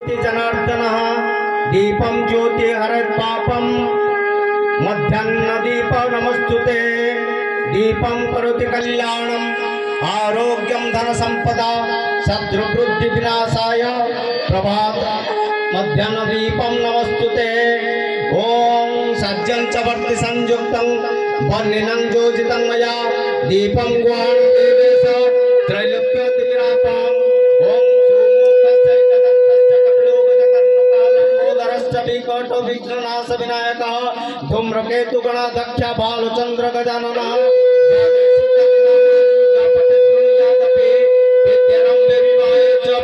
ज्योति जनार्दनः दीपं ज्योति हरत् पापं मध्याह्न दीप नमस्तुते दीपं करोति कल्याणम् आरोग्यं धन संपदा शत्रुवृद्धि विनाशाय प्रभात मध्याह्न दीपं नमस्तुते ओम सज्जन च वर्ति संयुक्तं वर्णिनं योजितं मया दीपं गुहाण देवेश त्रैलोक्योति विरापाम् ओम सुमुखस्य कदन्तस्य कपिलोगजकर्णकालं मोदरश्च विकटो विघ्ननाश विनायकः धूम्रकेतु गणाध्यक्ष बालचन्द्र गजाननः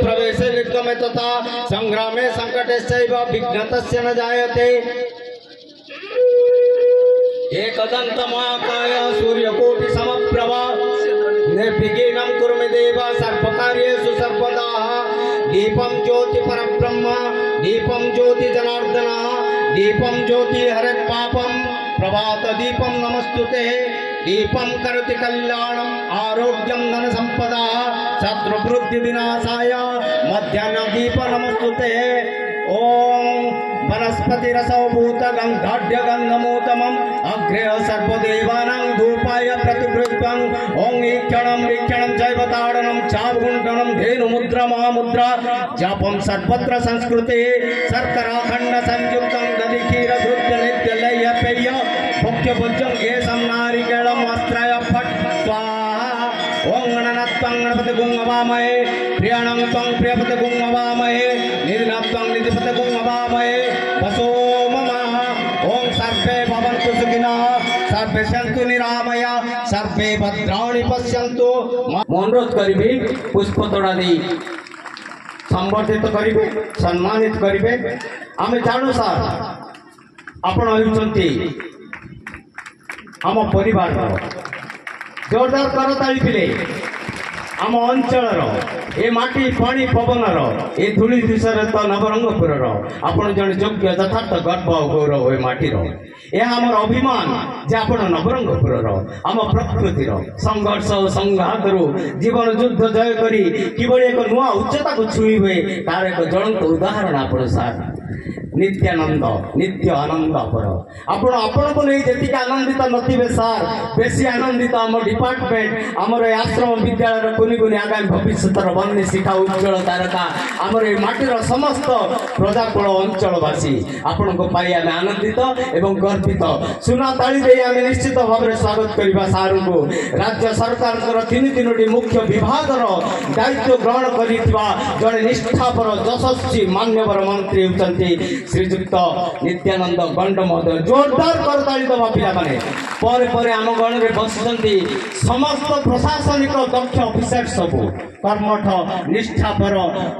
प्रवेश निर्गमे तथा संग्रामे संकटेश्चैव विघ्नतस्य न जायते एकदंत महाकाय सूर्यकोटि समप्रभा निर्विघ्नं कुरु मे देव सर्वकार्येषु सर्वदा दीपं ज्योति परब्रह्म दीपं ज्योति जनार्दनः दीपं ज्योति हरत् पापं प्रभात दीपं नमस्तुते दीपं करोति कल्याणम् आरोग्यं धन संपदा शत्रुवृद्धि विनाशाय मध्याह्न दीप नमस्तुते ओम वनस्पति रसभूत गंधाढ्य गंधमोतमम् अग्रे सर्वदेवानां धूपाय प्रतिगृह्यं ओम ईक्षणं वीक्षणं जैव ताडनं चावगुण्डनं धेनुमुद्रा महामुद्रा जापं सर्वत्र संस्कृते शर्कराखण्ड संयुक्तं दधि क्षीर घृत्य नित्य लय पेय भोक्य भोज्यं केशं नारिकेलं वस्त्राय फट् स्वाहा ओम गणनात्वं गणपति गुंगवामहे प्रियाणं त्वं प्रियपति गुंगवामहे निधिनात्वं निधिपति गुंगवामहे वसो मम ओम सर्वे भवन्तु सुखिनः सर्वे सन्तु निरामया सर्वे भद्राणि पश्यन्तु अनुरोध करिबे पुष्पतोड़ा देई संबर्धित करिबे सम्मानित करिबे आमे जानू सार आपण होउचंती आम परिवार जोरदार करताली पिले आम अंचल ए माटी पानी पवनर ए धूली धूसर तो नवरंगपुर आपण जन योग्य यथार्थ गर्व और गौरव ए माटीर यह आमर अभिमान जे आपण नवरंगपुर आम प्रकृतिर संघर्ष और संघात जीवन युद्ध जय करी किभली एक नुआ उच्चता को छुई हुए तार एक ज्वलंत उदाहरण आपण सार नित्यानंद नित्य आनंद पर आपण आपण को नहीं जेतिक आनंदित नथिबे सार बेसी आनंदित आम डिपार्टमेंट आमर आश्रम विद्यालय कुनि कुनि आगामी भविष्य बन्नी शिखा उज्ज्वल तारका आमर माटीर समस्त प्रजाकुल अंचलवासी आपण को पाई आम आनंदित एवं गर्वित सुना ताली दे आम निश्चित भाव में स्वागत करवा सार को राज्य सरकार तीन तीनोटी मुख्य विभाग दायित्व ग्रहण करिथिबा जड़े निष्ठापर यशस्वी मान्यवर मंत्री होती श्रीजुक्त नित्यानंद गंड महोदय जोरदार करताली दबा पिला माने पर आम गण में बसुंट समस्त प्रशासनिक दक्ष ऑफिसर सबू कर्मठ निष्ठापर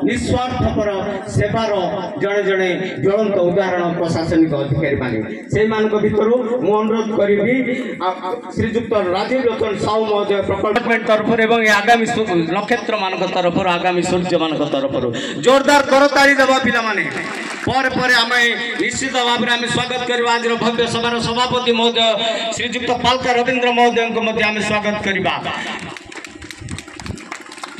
निस्वार्थपर सेवार जड़े जड़े ज्वलंत उदाहरण प्रशासनिक अधिकारी माने से भितर मु अनुरोध करी श्रीजुक्त राजीव लोचन साहू महोदय प्रकल्प तरफ आगामी नक्षत्र मान तरफ आगामी सूर्य मान तरफ जोरदार करताली दबा पिला माने पर आमे निश्चित भाव में स्वागत करवा आज भव्य सभार सभापति महोदय श्रीजुक्त पालका रवींद्र महोदय को आम स्वागत करवा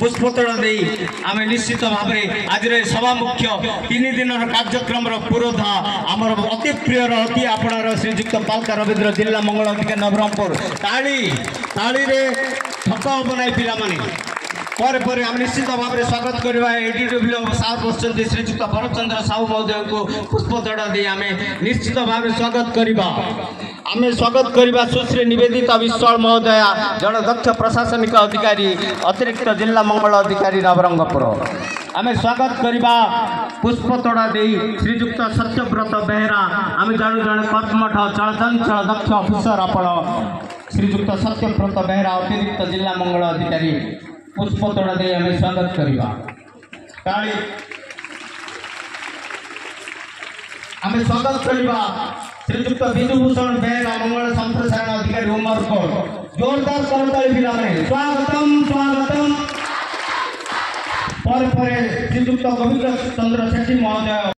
पुष्पतोड़ा देई आमे निश्चित भाव में आज सभा मुख्य 3 दिन कार्यक्रम पुरोधा आमर अति प्रिय अति आपणार श्रीजुक्त पालका रवींद्र जिला मंगल अधिकारी नवरंगपुर ताली ताली रे थका बनाई पिला माने पर आम निश्चित भाव में स्वागत करवा एडीडब्ल्यू सार बसुंट श्रीजुक्त भरतचंद्र साहू महोदय को पुष्पतोड़ा दे आम निश्चित भाव में स्वागत करवा आम स्वागत करवा सुश्री निवेदिता विश्वाल महोदय जन दक्ष प्रशासनिक अधिकारी अतिरिक्त जिला मंगल अधिकारी नवरंगपुर आम स्वागत करवा पुष्पतोड़ा दे श्रीजुक्त सत्यव्रत बेहरा आम जानू जन कर्मठ चलचंचल दक्ष अफिसर आपण श्रीजुक्त सत्यव्रत बेहरा अतिरिक्त जिला मंगल अधिकारी पुष्पतोड़ा दे आम स्वागत करवा आम स्वागत करवा श्रीजुक्त विधुभूषण बेहरा मंगल संप्रसारण अधिकारी उमरकोट जोरदार करताली पिला स्वागतम स्वागतम पर श्रीजुक्त गोविंद चंद्र शेट्टी महोदय।